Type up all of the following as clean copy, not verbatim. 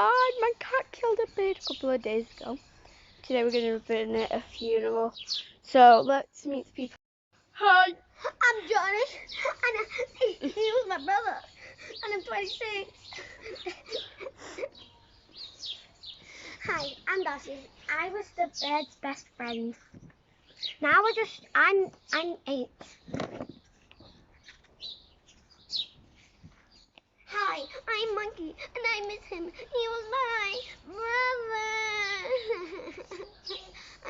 died. My cat killed a bird a couple of days ago. Today we're going to be at a funeral. So let's meet the people. Hi. I'm Johnny, and he was my brother, and I'm 26. Hi, I'm Darcy. I was the bird's best friend. Now I'm 8. Hi, I'm Monkey, and I miss him. He was my brother.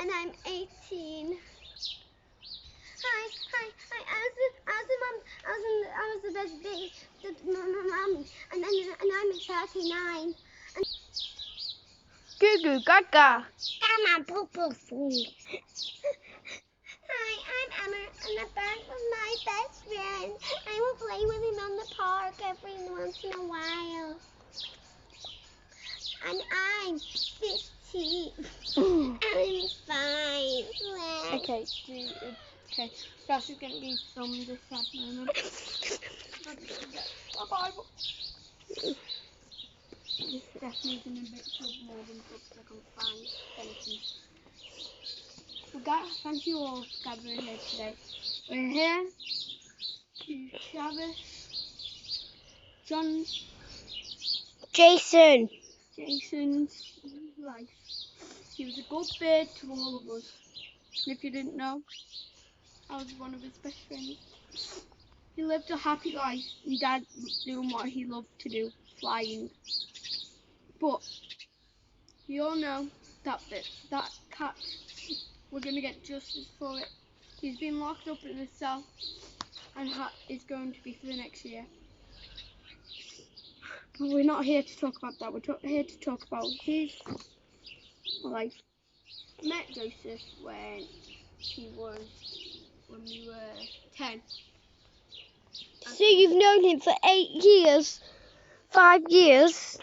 And I'm 18. Hi. I was the best baby, mom, and I'm 39. Goo goo gaga. I'm a poo fool. Hi, I'm Emma, and the bird was my best friend. I will play with him on the park every once in a while. And I'm 15. I'm fine. Okay, Darcy's going to be filming this sad moment. Bye-bye. This Stephanie's in a bit of more than books I can find. Thank you all for gathering here today. We're here to Travis, John, Jason's life. He was a good bird to all of us. And if you didn't know, I was one of his best friends. He lived a happy life and Dad doing what he loved to do, flying. But you all know that cat, we're going to get justice for it. He's been locked up in a cell and is going to be for the next year. But we're not here to talk about that. We're here to talk about his life. I met Joseph when we were 10. So you've known him for 8 years? 5 years?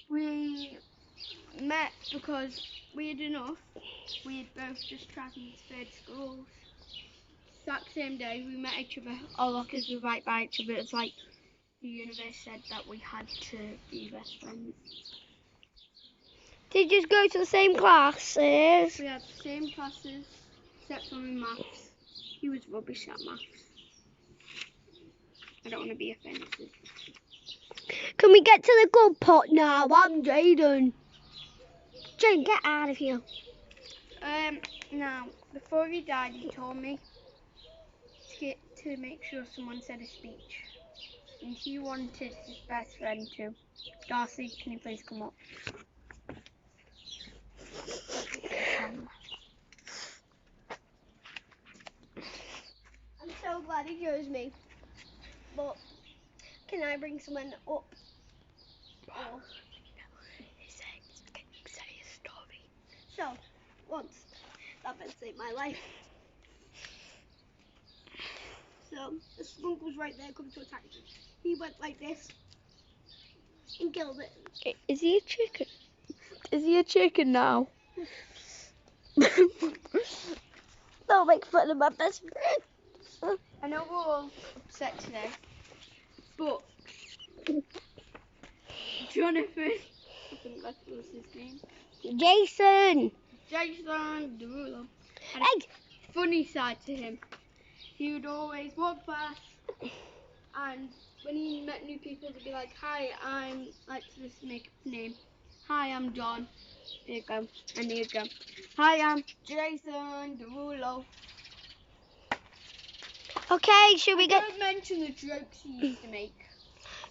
We met because, weird enough, we had both just transferred schools. Exact same day we met each other. Our lockers were right by each other. It's like the universe said that we had to be best friends. Did you just go to the same classes? We had the same classes, except for in maths. He was rubbish at maths. I don't want to be offensive. Can we get to the good pot now? I'm Jaden. Jaden, get out of here. Now, before he died, he told me to make sure someone said a speech. And he wanted his best friend to. Darcy, can you please come up? I'm so glad he chose me. But can I bring someone up? Say a story. So, once, that bird saved my life. So, the skunk was right there coming to attack me. He went like this and killed it. Is he a chicken? Is he a chicken now? Don't make fun of my best friend. I know we're all upset today, but Jonathan, I think that was his name. Jason Derulo had a funny side to him. He would always walk past, and when he met new people, he'd be like, "Hi, I'm," like to just make up a name. "Hi, I'm John." There you go. And he'd go, "Hi, I'm Jason Derulo." Okay, should we get... Don't mention the jokes he used to make.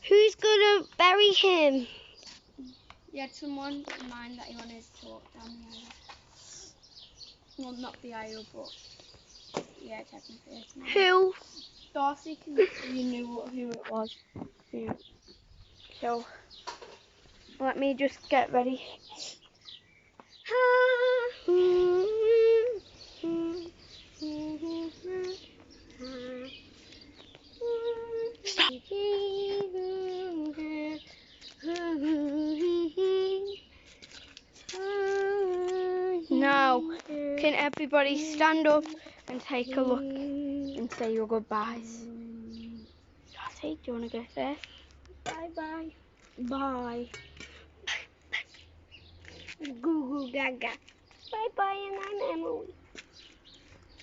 Who's gonna bury him? He had someone in mind that he wanted to walk down the aisle. Well, not the aisle, but yeah, technically. Who? Darcy, you knew who it was. Yeah. So, let me just get ready. Now, can everybody stand up and take a look and say your goodbyes? Darcy, do you want to go first? Bye-bye. Bye. Goo goo gaga. Bye bye, and I'm Emily.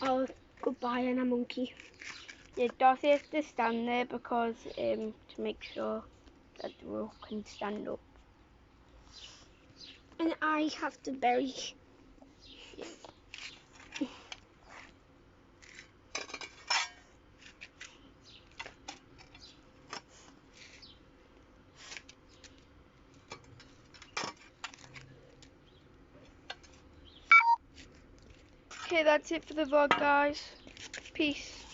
Oh, goodbye, and a monkey. Yeah, Darcy has to stand there because to make sure that the rope can stand up. And I have to bury. Okay, that's it for the vlog, guys. Peace.